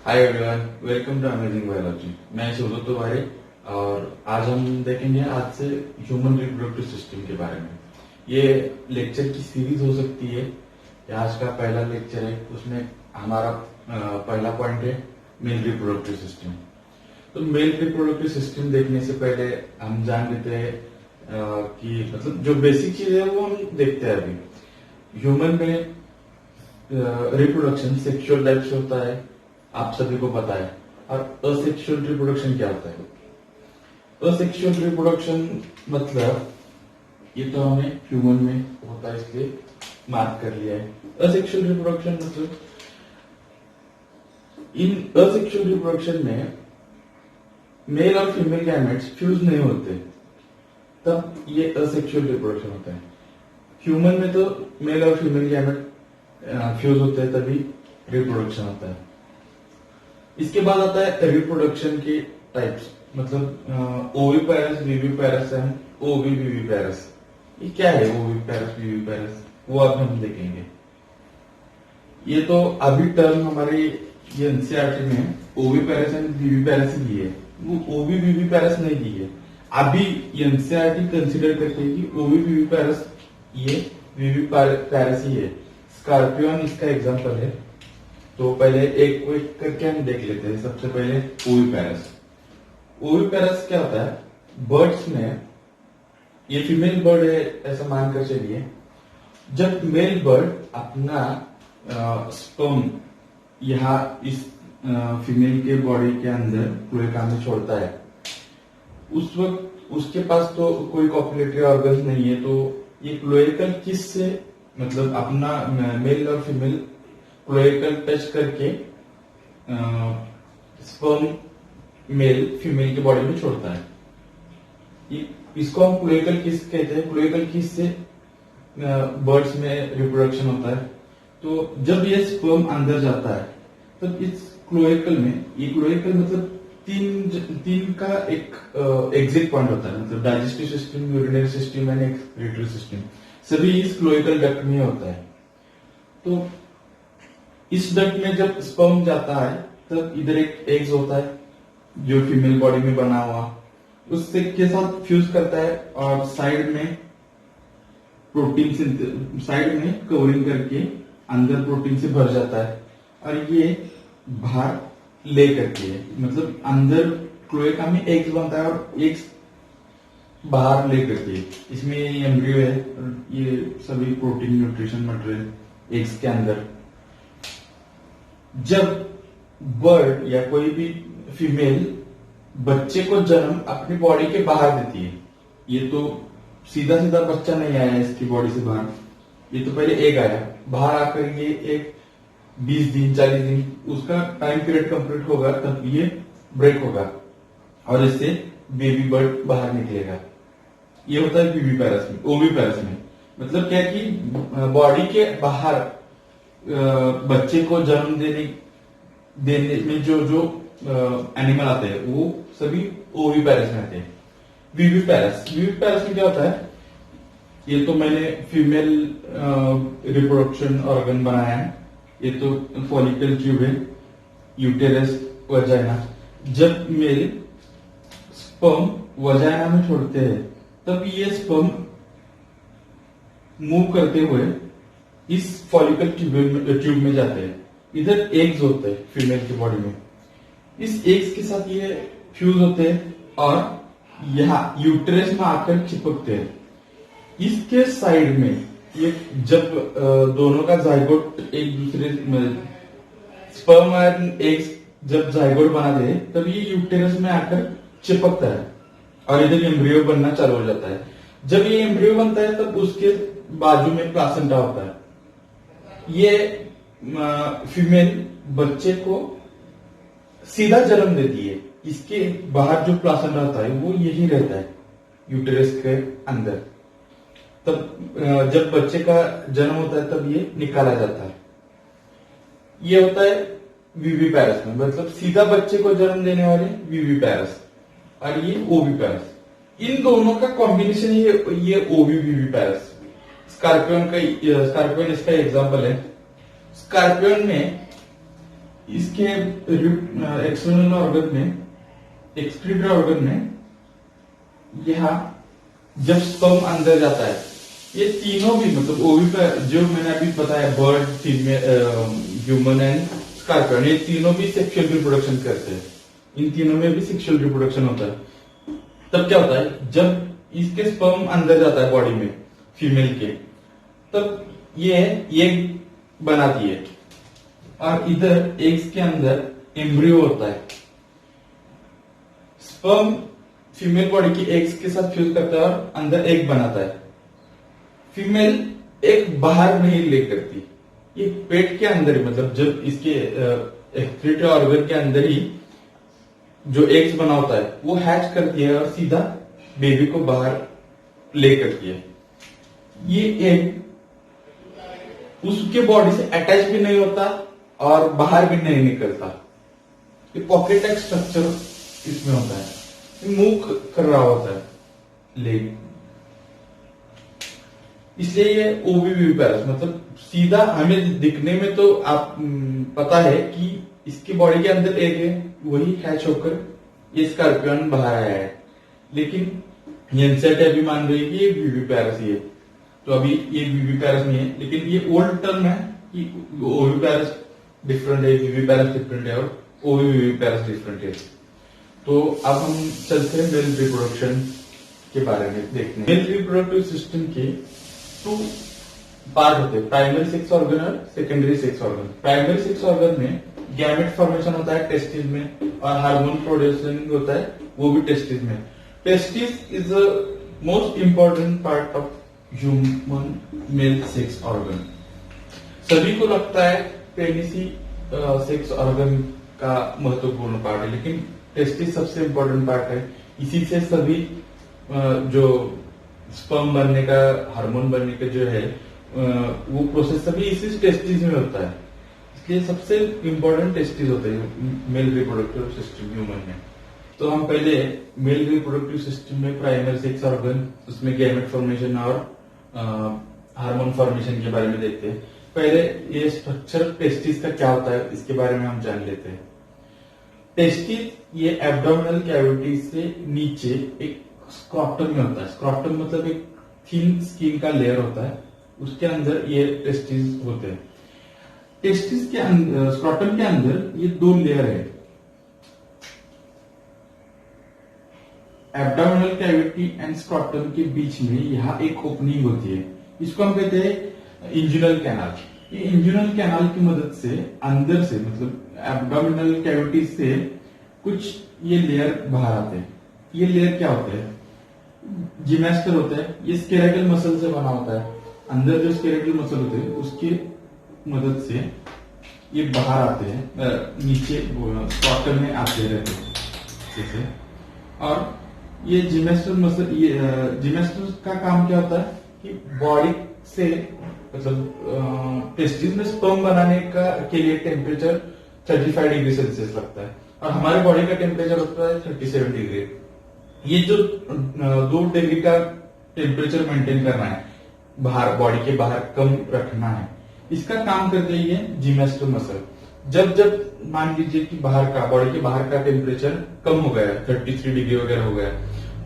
Hi everyone, welcome to amazing biology. मैं शिवदत्त तिवारी और आज हम देखेंगे आज से ह्यूमन रिप्रोडक्टिव सिस्टम के बारे में। ये लेक्चर की सीरीज हो सकती है। ये आज का पहला लेक्चर है, उसमें हमारा पहला पॉइंट है मेल रिप्रोडक्टिव सिस्टम। तो मेल रिप्रोडक्टिव सिस्टम देखने से पहले हम जान लेते हैं कि मतलब जो बेसिक चीज है वो हम देखते हैं। अभी ह्यूमन में रिप्रोडक्शन सेक्सुअल लाइफ से होता है, आप सभी को पता है। और असेक्सुअल रिप्रोडक्शन क्या होता है? असेक्सुअल रिप्रोडक्शन मतलब ये तो हमें ह्यूमन में होता है इसलिए मार्क कर लिया है। असेक्सुअल रिप्रोडक्शन मतलब इन असेक्सुअल रिप्रोडक्शन में मेल और फीमेल गैमेट्स फ्यूज नहीं होते, तब ये असेक्सुअल रिप्रोडक्शन होता है। ह्यूमन में तो मेल और फीमेल गैमेट फ्यूज होते हैं तभी रिप्रोडक्शन होता है। इसके बाद आता है रिप्रोडक्शन के टाइप्स, मतलब ओविपेरस, विविपेरस एंड ओविविविपेरस। ये क्या है ओविपेरस विविपेरस, वो अब हम देखेंगे। ये तो अभी टर्म हमारे ये एनसीईआरटी में ओविपेरस एंड विविपेरस ही दी है, वो ओविविविपेरस नहीं दी है। अभी एनसीईआरटी कंसीडर करते हैं कि ओविविविपेरस ये विविपेरस ही है। स्कॉर्पियन इसका एग्जांपल है। तो पहले एक एक करके हम देख लेते हैं। सबसे पहले ओविपेरस। ओविपेरस क्या होता है? बर्ड्स में ये फीमेल बर्ड है ऐसा मानकर चलिए। जब मेल बर्ड अपना स्पर्म यहाँ इस फीमेल के बॉडी के अंदर क्लोएका में छोड़ता है, उस वक्त उसके पास तो कोई कॉपुलेटरी ऑर्गन नहीं है, तो ये क्लोएकल किस से मतलब अपना मेल और फीमेल क्लोएकल टच करके स्पर्म मेल फीमेल के बॉडी में छोड़ता है। इसको हम क्लोएकल किस कहते हैं। क्लोएकल किस से बर्ड्स में रिप्रोडक्शन होता है। तो जब ये स्पर्म अंदर जाता है तब इस क्लोएकल में, ये क्लोएकल मतलब तीन का एक एग्जिट पॉइंट होता है, मतलब digestive system, urinary system and excretory system सभी इस क्लोएकल डक्ट में होता है। तो इस डक्ट में जब स्पर्म जाता है तब इधर एक एग्स होता है जो फीमेल बॉडी में बना हुआ, उससे के साथ फ्यूज करता है और साइड में प्रोटीन, साइड में कवरिंग करके अंदर प्रोटीन से भर जाता है और ये बाहर ले करके है, मतलब अंदर क्लोएका में एग्स बनता है और एग्स बाहर ले करके। इसमें एम्ब्रियो है और ये सभी प्रोटीन न्यूट्रिशन मटेरियल एग्स के अंदर। जब बर्ड या कोई भी फीमेल बच्चे को जन्म अपनी बॉडी के बाहर देती है, ये तो सीधा सीधा बच्चा नहीं आया इसकी बॉडी से बाहर, ये तो पहले एग आया। बाहर आकर ये एक 20 दिन 40 दिन उसका टाइम पीरियड कंप्लीट होगा, तब ये ब्रेक होगा और इससे बेबी बर्ड बाहर निकलेगा। ये होता है विविपेरस में। ओविपेरस में मतलब क्या कि बॉडी के बाहर बच्चे को जन्म देने में जो एनिमल आते हैं वो सभी ओविपेरस में आते हैं। विविपेरस में क्या होता है? ये तो मैंने फीमेल रिप्रोडक्शन ऑर्गन बनाया है। ये तो फॉलिकल ट्यूब है, यूटेरस, वजाइना। जब मेल स्पर्म वजाइना में छोड़ते हैं तब ये स्पर्म मूव करते हुए इस फॉलिकल ट्यूब में जाते हैं। इधर एग्स होते हैं फीमेल की बॉडी में, इस एग्स के साथ ये फ्यूज होते हैं और यहाँ यूटेरस में आकर चिपकते हैं। इसके साइड में ये जब दोनों का जाइगोट एक दूसरे स्पर्म एंड एग्स जब जाइगोट बना दे तब ये यूटेरस में आकर चिपकता है और इधर एम्ब्रियो बनना चालू हो जाता है। जब ये एम्ब्रियो बनता है तब उसके बाजू में प्लासेंटा होता है। ये फीमेल बच्चे को सीधा जन्म देती है, इसके बाहर जो प्लासेंटा होता है वो यही रहता है यूटेरस के अंदर। तब जब बच्चे का जन्म होता है तब ये निकाला जाता है। ये होता है विविपेरस में, मतलब सीधा बच्चे को जन्म देने वाले विविपेरस, और ये ओविपेरस। इन दोनों का कॉम्बिनेशन ये ओविविविपेरस। स्कॉर्पियन इसका एग्जांपल है। स्कॉर्पियन में इसके एक्सटर्नल ऑर्गन में, एक्सक्रीटरी ऑर्गन में, यहाँ जब स्पर्म अंदर जाता है, ये तीनों भी मतलब ओवी का जो मैंने अभी बताया, bird, female, human and scorpion, ये तीनों भी सेक्सुअल रिप्रोडक्शन करते हैं। इन तीनों में भी सेक्सुअल रिप्रोडक्शन होता है। तब क्या होता है, जब इसके स्पर्म अंदर जाता है बॉडी में फीमेल के, तब ये एग बनाती है और इधर एग्स के अंदर एम्ब्रियो होता है। स्पर्म फीमेल बॉडी की एग्स के साथ फ्यूज करता है और अंदर एग बनाता है। फीमेल एग बाहर नहीं ले करती, ये पेट के अंदर ही, मतलब जब इसके एक्सक्रीटरी ऑर्गन के अंदर ही जो एग्स बना होता है वो हैच करती है और सीधा बेबी को बाहर ले करती है। ये एग उसके बॉडी से अटैच भी नहीं होता और बाहर भी नहीं निकलता। ये पॉकेट एक स्ट्रक्चर इसमें होता है, मूव कर रहा होता है लेग, इसलिए ये ओविविपेरस, मतलब सीधा हमें दिखने में तो आप पता है कि इसकी बॉडी के अंदर एग है, वही हैच होकर ये स्कॉर्पियन बाहर आया है। लेकिन येंसेट अभी मान रही है कि ये विविपेरस ही है, तो अभी ये विविपेरस नहीं है। लेकिन ये ओल्ड टर्म है कि ओविपेरस डिफरेंट है, विविपेरस डिफरेंट है और ओविविपेरस डिफरेंट है। तो अब हम चलते हैं मेल रिप्रोडक्शन के बारे में देखने। मेल रिप्रोडक्टिव सिस्टम के 2 पार्ट होते हैं, प्राइमरी सेक्स ऑर्गन और secondary sex organ. Primary sex organ में गैमेट फॉर्मेशन होता है टेस्टिस में, और हार्मोन प्रोड्यूसिंग होता है वो भी टेस्टिस में। Testis is the most important part of human male sex organ. सभी को लगता है पेनिस ही सेक्स ऑर्गन का महत्वपूर्ण पार्ट है, लेकिन टेस्टिस सबसे इंपॉर्टेंट पार्ट है। इसी से सभी जो स्पर्म बनने का, हार्मोन बनने का जो है वो प्रोसेस सभी इसी टेस्टिस में होता है। इसलिए सबसे इंपॉर्टेंट टेस्टिस होते हैं मेल रिप्रोडक्टिव सिस्टम ह्यूमन में। तो हम पहले मेल रिप्रोडक्टिव सिस्टम में प्राइमरी सेक्स ऑर्गन, उसमें गैमेट फॉर्मेशन और हार्मोन फॉर्मेशन के बारे में देखते हैं। पहले ये स्ट्रक्चर टेस्टिस का क्या होता है इसके बारे में हम जान लेते हैं। टेस्टिस ये एब्डोमिनल कैविटी से नीचे एक स्क्रॉटम में होता है। स्क्रॉटम मतलब एक थिन स्किन का लेयर होता है, उसके अंदर ये टेस्टिस होते हैं। टेस्टिस के अंदर, स्क्रॉटम के अंदर ये 2 लेयर है। एब्डोमिनल कैविटी एंड स्क्रॉटम के बीच में यहाँ एक ओपनिंग होती है, इसको हम कहते हैं इंजुनल कैनाल। ये इंजुनल कैनाल की मदद से अंदर से, मतलब एब्डोमिनल कैविटी से कुछ ये लेयर बाहर आते हैं। ये लेयर क्या होते हैं? जिमेस्टर होता है, ये स्केलेटल मसल से बना होता है। अंदर जो स्केलेटल मसल होते हैं उसकी मदद से ये बाहर आते हैं, नीचे स्क्रॉटम में आते रहते हैं जैसे। और ये जिमेस्टर मसल, ये जिमेस्टर का काम क्या होता है कि बॉडी से, मतलब टेस्टिस में स्पर्म बनाने का के लिए टेम्परेचर 35 डिग्री सेल्सियस लगता है और हमारे बॉडी का टेम्परेचर होता है 37 डिग्री। ये जो 2 डिग्री का टेम्परेचर मेंटेन करना है, बाहर बॉडी के बाहर कम रखना है, इसका काम करते ही है जिमेस्टर मसल। जब जब मान लीजिए कि बाहर का, बॉडी के बाहर का टेम्परेचर कम हो गया, 33 डिग्री वगैरह हो गया,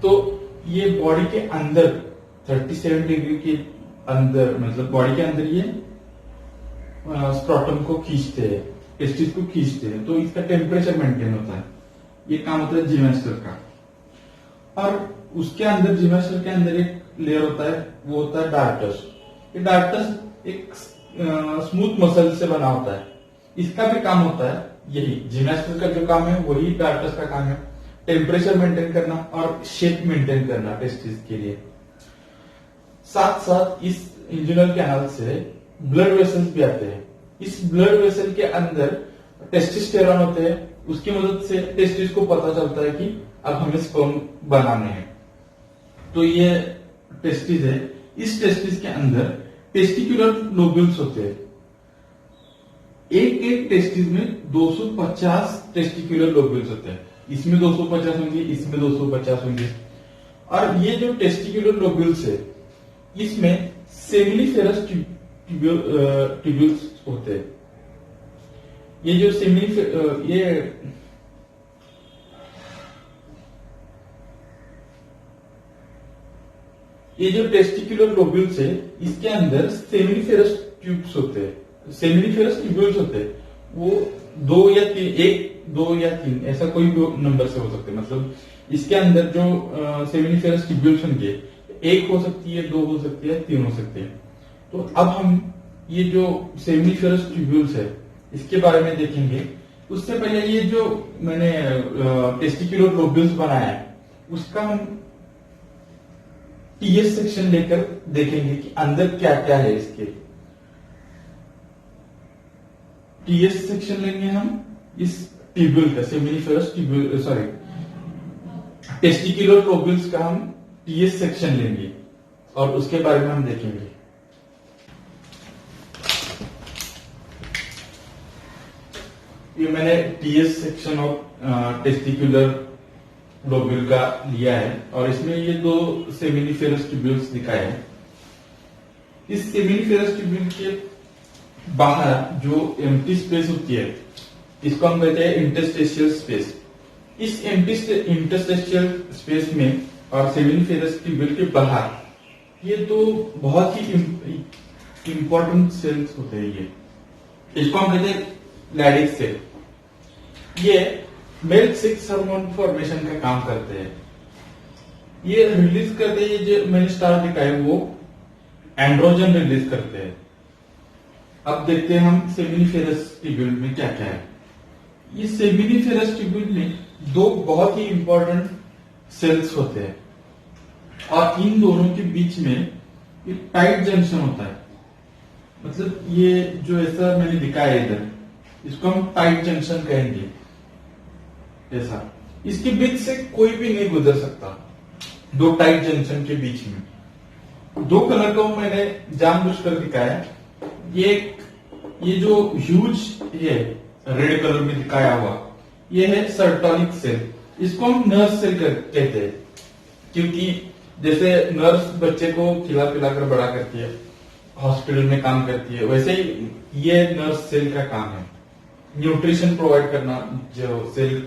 तो ये बॉडी के अंदर 37 डिग्री के अंदर, मतलब बॉडी के अंदर ये स्क्रॉटम को खींचते हैं, टेस्टिस को खींचते हैं, तो इसका टेम्परेचर मेंटेन होता है। ये काम होता है जिमेस्टर का। और उसके अंदर, जिमेस्टर के अंदर एक लेयर होता है, वो होता है डार्टस। ये डार्टस एक स्मूथ मसल से बना होता है, इसका भी काम होता है यही। जिमेस्टर का जो काम है वही डार्टस का काम है, टेम्परेचर मेंटेन करना और शेप मेंटेन करना टेस्टिस के लिए। साथ साथ इस इंजुनल कैनाल से ब्लड वेसल्स भी आते हैं। इस ब्लड वेसल के अंदर टेस्टोस्टेरोन होते हैं, उसकी मदद से टेस्टिस को पता चलता है कि अब हमें स्पर्म बनाने हैं। तो ये टेस्टिस है। इस टेस्टिस के अंदर टेस्टिकुलर लोब्यूल्स होते हैं। एक टेस्टिस में 250 टेस्टिकुलर लोब्यूल्स होते हैं। इसमें 250 होंगे, इसमें 250 होंगे। और ये जो टेस्टिकुलर लोब्यूल्स है, इसमें सेमिनिफेरस ट्यूब्यूल्स होते हैं। ये जो सेमी ये जो टेस्टिकुलर लोब्यूल्स है, इसके अंदर सेमिनिफेरस ट्यूब्स होते हैं, सेमिनिफेरस ट्यूब्यूल्स होते हैं। वो दो या तीन, एक दो या तीन ऐसा कोई भी नंबर से हो सकते हैं। मतलब इसके अंदर जो सेमिनिफेरस ट्यूब्यूल्स होंगे, एक हो सकती है, दो हो सकती है, तीन हो सकती है। तो अब हम ये जो सेमिनिफेरस ट्यूब्यूल्स है इसके बारे में देखेंगे। उससे पहले ये जो मैंने टेस्टिकुलर लोब्यूल्स बनाया है उसका हम टीएस सेक्शन लेकर देखेंगे कि अंदर क्या क्या है इसके। टीएस सेक्शन लेंगे हम इस ट्यूब्यूल का, seminiferous tubule, sorry testicular lobules का हम टीएस सेक्शन लेंगे और उसके बारे में हम देखेंगे। ये मैंने TS section of testicular lobule का लिया है और इसमें ये दो सेमिनिफेरस ट्यूब्यूल्स दिखाए हैं। इस सेमिनिफेरस ट्यूब्यूल के बाहर जो एम्प्टी स्पेस होती है इसको हम कहते हैं इंटरस्टेशियल स्पेस। इस इंटरस्टेशियल स्पेस में और सेमिनिफेरस ट्यूब्यूल के बाहर ये दो बहुत ही इंपॉर्टेंट सेल्स होते हैं। ये इसको हम कहते हैं लैडिक सेल। ये मेल सेक्स हार्मोन फॉर्मेशन का काम करते हैं। ये रिलीज करते हैं, जो मैंने स्टार दिखाया वो एंड्रोजन रिलीज करते हैं। अब देखते हैं हम सेमिनिफेरस ट्यूब्यूल में क्या क्या है। ये सेमिनिफेरस ट्यूब्यूल में दो बहुत ही इंपॉर्टेंट सेल्स होते हैं और इन दोनों के बीच में एक टाइट जंक्शन होता है। मतलब ये जो ऐसा मैंने दिखाया इधर, इसको हम टाइट जंक्शन कहेंगे। ऐसा इसके बीच से कोई भी नहीं गुजर सकता, दो टाइट जंक्शन के बीच में। दो कलर को मैंने जानबूझकर दिखाया। ये जो ह्यूज है रेड कलर में दिखाया हुआ, ये है सर्टोनिक सेल। इसको हम नर्स सेल कहते हैं, क्योंकि जैसे नर्स बच्चे को खिला पिला कर बड़ा करती है, हॉस्पिटल में काम करती है, वैसे ही ये नर्स सेल का काम है न्यूट्रिशन प्रोवाइड करना। जो सेल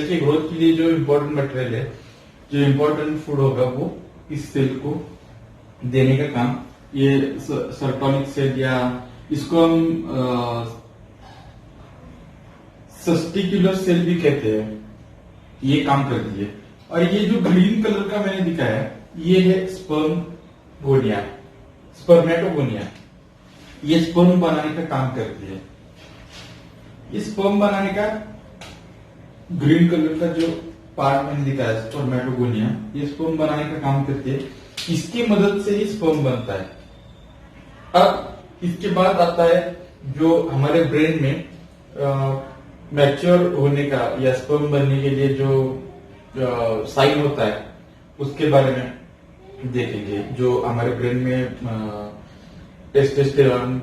की ग्रोथ के लिए जो इम्पोर्टेंट मटेरियल है, जो इम्पोर्टेंट फूड होगा, वो इस सेल को देने का काम ये सर्टोनिक सेल, या इसको हम सस्टिक्युलर सेल भी कहते हैं, ये काम करती है। और ये जो ग्रीन कलर का मैंने दिखाया ये है स्पर्मगोनिया, स्पर्मेटोगोनिया। ये स्पर्म बनाने का काम करती है। इस स्पर्म बनाने का ग्रीन कलर का जो पार्ट मैंने दिखाया स्पर्मेटोगोनिया, ये स्पर्म बनाने का काम करती है। इसकी मदद से ही स्पर्म बनता है। अब इसके बाद आता है जो हमारे ब्रेन में मैच्योर होने का या स्पर्म बनने के लिए जो साइन होता है उसके बारे में देखेंगे। जो हमारे ब्रेन में टेस्टेस्टेरोन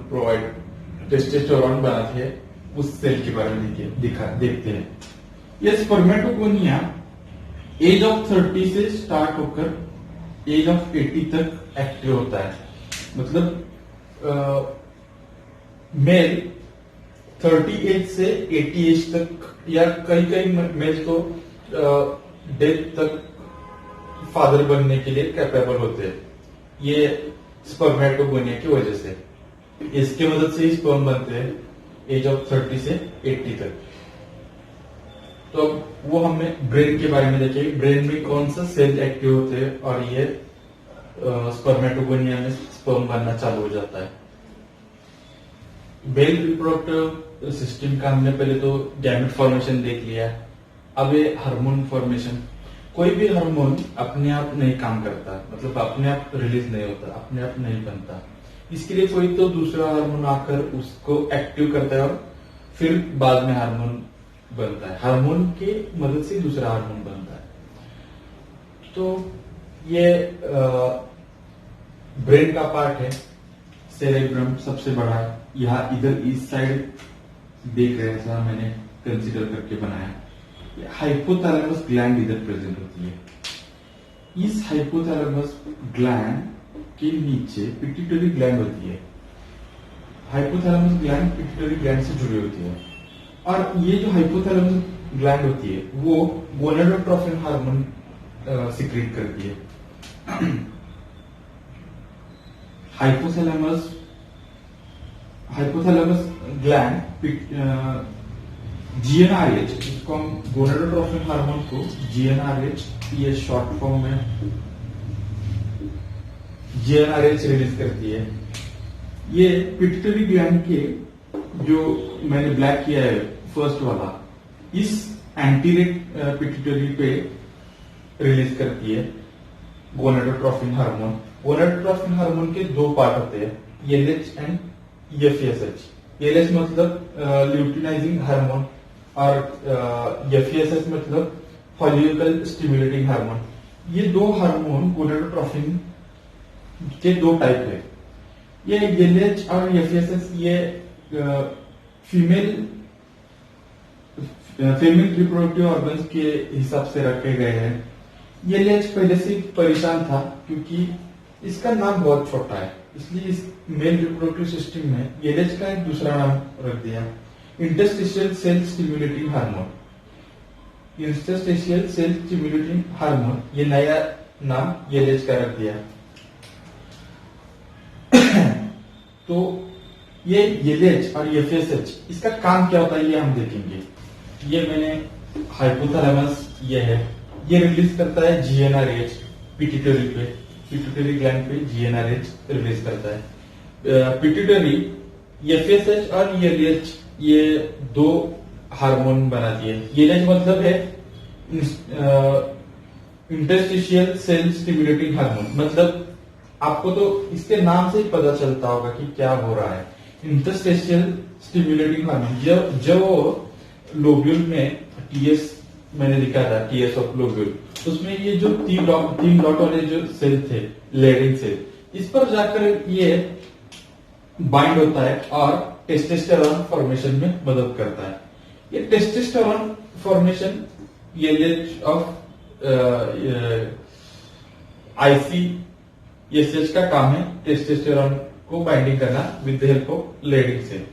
बनाती है, उस सेल के बारे में देखते हैं। यह स्पर्मेटोगोनिया एज ऑफ 30 से स्टार्ट होकर एज ऑफ 80 तक एक्टिव होता है। मतलब मेल 30 एज से 80 एज तक, या कई मेल तो डेथ तक फादर बनने के लिए कैपेबल होते हैं, ये स्पर्मेटोगोनिया की वजह से। इसके मदद से ही स्पर्म बनते हैं एज ऑफ 30 से 80 तक। तो वो हमने ब्रेन के बारे में देखे, ब्रेन में कौन सा सेल एक्टिव होते हैं और ये स्पर्मेटोगोनिया में स्पर्म बनना चालू हो जाता है। मेल रिप्रोडक्टिव सिस्टम का हमने पहले तो गैमेट फॉर्मेशन देख लिया। अब ये हार्मोन फॉर्मेशन। कोई भी हार्मोन अपने आप नहीं काम करता, मतलब अपने आप रिलीज नहीं होता, अपने आप नहीं बनता। इसके लिए कोई तो दूसरा हार्मोन आकर उसको एक्टिव करता है और फिर बाद में हार्मोन बनता है। हार्मोन की मदद से दूसरा हार्मोन बनता है। तो ये ब्रेन का पार्ट है। सेरेब्रम सबसे बड़ा यहाँ इधर इस साइड देख रहे हैं, ऐसा मैंने कंसीडर करके बनाया। हाइपोथैलेमस ग्लैंड इधर प्रेजेंट होती है। इस हाइपोथैलेमस ग्लैंड के नीचे पिट्यूटरी ग्लैंड होती है। हाइपोथैलेमस ग्लैंड पिट्यूटरी ग्लैंड से जुड़ी होती है। और ये जो हाइपोथैलेमस ग्लैंड होती है वो गोनाडोट्रोफिन हार्मोन सिक्रीट करती है। हाइपोथैलेमस हाइपोथैलेमस ग्लैंड जीएनआरएच, इसको हम गोनाडोट्रोफिन हार्मोन को जीएनआरएच, ये शॉर्ट फॉर्म में जीएनआरएच रिलीज करती है। ये पिट्यूटरी ग्लैंड के जो मैंने ब्लैक किया है फर्स्ट वाला, इस एंटीरेट पिट्यूटरी पे रिलीज करती है गोनाडोट्रोफिन हार्मोन। गोनाडोट्रोफिन हार्मोन के दो पार्ट होते हैं, एलएच एंड एफएसएच। एलएच मतलब ल्यूटिनाइजिंग हार्मोन और एफएसएच मतलब फॉलिकल स्टिमुलेटिंग हार्मोन। ये दो हार्मोन गोनाडोट्रोफिन के दो टाइप है। ये एलएच और एफएसएच ये फीमेल रिप्रोडक्टिव ऑर्गन्स के हिसाब से रखे गए हैं। एलएच पहले से परेशान था क्योंकि इसका नाम बहुत छोटा है, इसलिए इस मेल रिप्रोडक्टिव सिस्टम में एलएच का एक दूसरा नाम रख दिया, interstitial cell stimulating hormone. Interstitial cell stimulating hormone ये नया नाम एलएच का रख दिया। तो ये एलएच और एफएसएच इसका काम क्या होता है ये हम देखेंगे। ये मैंने हाइपोथैलेमस ये है, ये रिलीज करता है जीएनआरएच पिट्यूटरी पे, पिट्यूटरी ग्लैंड पे जीएनआरएच रिलीज करता है। पिट्यूटरी एफएसएच और एलएच ये दो हार्मोन बनाती है। एलएच मतलब है इंटरस्टिशियल सेल स्टिमुलेटिंग हार्मोन, मतलब आपको तो इसके नाम से ही पता चलता होगा कि क्या हो रहा है। इंटरस्टिशियल स्टिमुलेटिंग हार्मोन जो लोब्यूल में टीएस मैंने लिखा था, टीएस ऑफ लोब्यूल, उसमें ये जो तीन डॉट वाले जो सेल थे, लेडिंग सेल, इस पर जाकर ये बाइंड होता है और टेस्टोस्टेरोन फॉर्मेशन में मदद करता है। ये testosterone formation LH of ICSH का काम है, टेस्टोस्टेरोन को बाइंडिंग करना with the help of Leydig cell.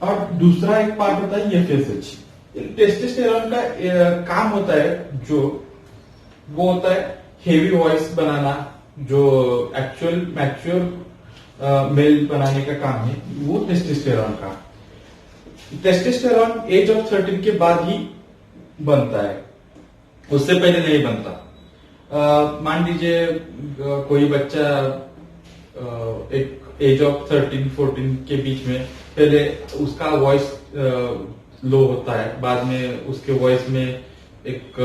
और दूसरा एक पार्ट होता है एफएसएच। टेस्टोस्टेरोन का काम होता है जो वो होता है हेवी वॉइस बनाना, जो एक्चुअल मैच्योर मेल बनाने का काम है वो टेस्टोस्टेरोन का। टेस्टोस्टेरोन एज ऑफ 13 के बाद ही बनता है, उससे पहले नहीं बनता। मान लीजिए कोई बच्चा एक एज ऑफ 13-14 के बीच में पहले उसका वॉइस लो होता है, बाद में उसके वॉइस में एक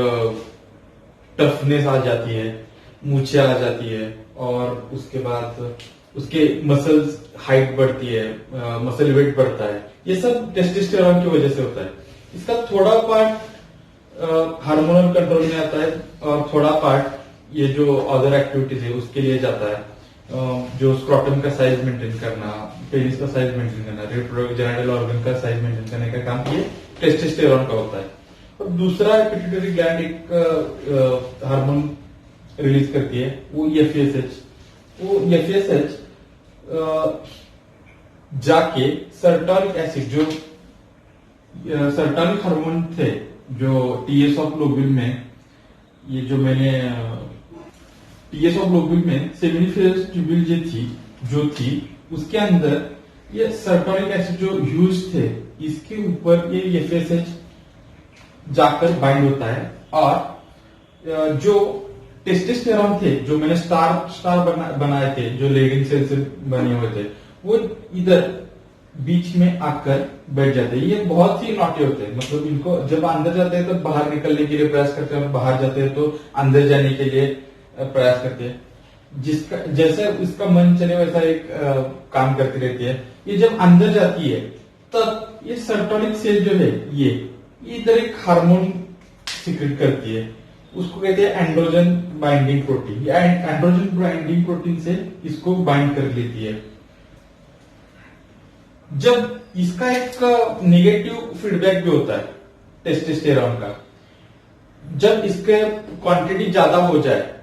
टफनेस आ जाती है, मूछें आ जाती है, और उसके बाद उसके मसल्स हाइट बढ़ती है, मसल वेट बढ़ता है। ये सब टेस्टोस्टेरोन की वजह से होता है। इसका थोड़ा पार्ट हार्मोनल कंट्रोल में आता है और थोड़ा पार्ट ये जो अदर एक्टिविटीज है उसके लिए जाता है, जो स्क्रोटम का साइज मेंटेन करना, पेनिस का साइज मेंटेन करना, रिप्रोडक्टिव जेनिटल ऑर्गन का साइज मेंटेन करने का काम ये टेस्टोस्टेरोन का होता है। और दूसरा पिट्यूटरी ग्लैंड एक हार्मोन रिलीज करती है, वो एफएसएच। वो एफएसएच जाके सर्टोनिक एसिड, जो सर्टोनिक हार्मोन थे जो टीएस ऑफ लोब्यूल में, ये जो मैंने टीएस ऑफ लोब्यूल में सेमिनिफेरस ट्यूब्यूल जो थी उसके अंदर ये सर्टोनिक एसिड जो ह्यूज थे इसके ऊपर ये एफएसएच जाकर बाइंड होता है, और जो टेस्टोस्टेरोन थे जो मैंने स्टार बनाए थे, जो लेडिंग सेल से बने हुए थे, वो इधर बीच में आकर बैठ जाते हैं। ये बहुत ही नॉटी होते हैं, मतलब इनको जब अंदर जाते हैं तो बाहर निकलने के लिए प्रयास करते हैं और बाहर जाते हैं तो अंदर जाने के लिए प्रयास करते हैं। जिसका जैसे उसका मन चले वैसा एक काम करती रहती है। ये जब अंदर जाती है तब ये सर्टोनिक सेल जो है ये इधर एक हार्मोन सिक्रेट करती है, उसको कहते हैं androgen binding protein. Androgen binding protein से इसको बाइंड कर लेती है। जब इसका एक नेगेटिव फीडबैक भी होता है टेस्टोस्टेरोन का, जब इसके क्वांटिटी ज्यादा हो जाए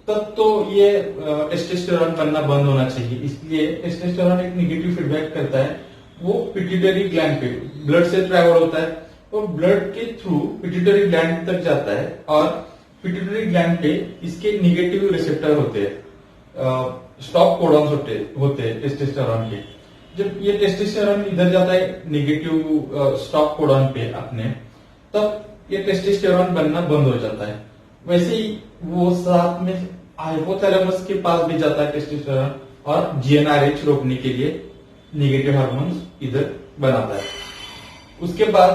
तब तो ये टेस्टोस्टेरोन बनना बंद होना चाहिए। इसलिए टेस्टोस्टेरोन एक नेगेटिव फीडबैक करता है, वो पिट्यूटरी ग्लैंड पे ब्लड से ट्रैवल होता है और ब्लड के थ्रू पिट्यूटरी ग्लैंड तक जाता है और पिट्यूटरी ग्लैंड पे इसके निगेटिव रिसेप्टर होते हैं, स्टॉप कोडॉन्स होते हैं टेस्टोस्टेरोन के। जब ये टेस्टोस्टेरोन इधर जाता है नेगेटिव स्टॉप कोडॉन पे अपने, तब ये टेस्टोस्टेरोन बनना बंद हो जाता है। वैसे ही वो साथ में हाइपोथैलेमस के पास भी जाता है टेस्टोस्टेरोन और जीएनआरएच रोकने के लिए नेगेटिव हार्मोन्स इधर बनाता है। उसके बाद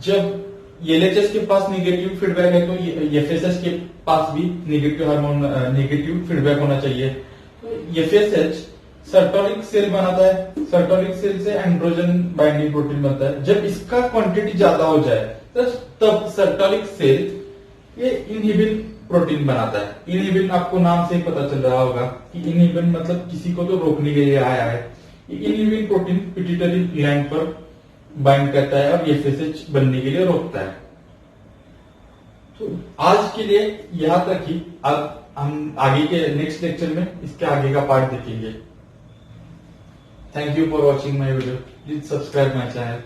जब एलएचएस के पास नेगेटिव फीडबैक है तो एफएसएच के पास भी नेगेटिव हार्मोन नेगेटिव फीडबैक होना चाहिए। तो एफएसएच सर्टोनिक सेल बनाता है, सर्टोनिक सेल से एंड्रोजन बाइंडिंग प्रोटीन बनता है। जब इसका क्वांटिटी ज्यादा हो जाए तब सर्टोनिक सेल ये इनहिबिन प्रोटीन बनाता है। इनहिबिन आपको नाम से ही पता चल रहा होगा कि इनहिबिन मतलब किसी को तो रोकने के लिए आया है। इनहिबिन प्रोटीन पिट्यूटरी ग्लैंड पर बाइंड करता है और एफएसएच बनने के लिए रोकता है। तो आज के लिए यहां तक ही। अब हम आगे के नेक्स्ट लेक्चर में इसके आगे का पार्ट देखेंगे। Thank you for watching my video. Please subscribe my channel.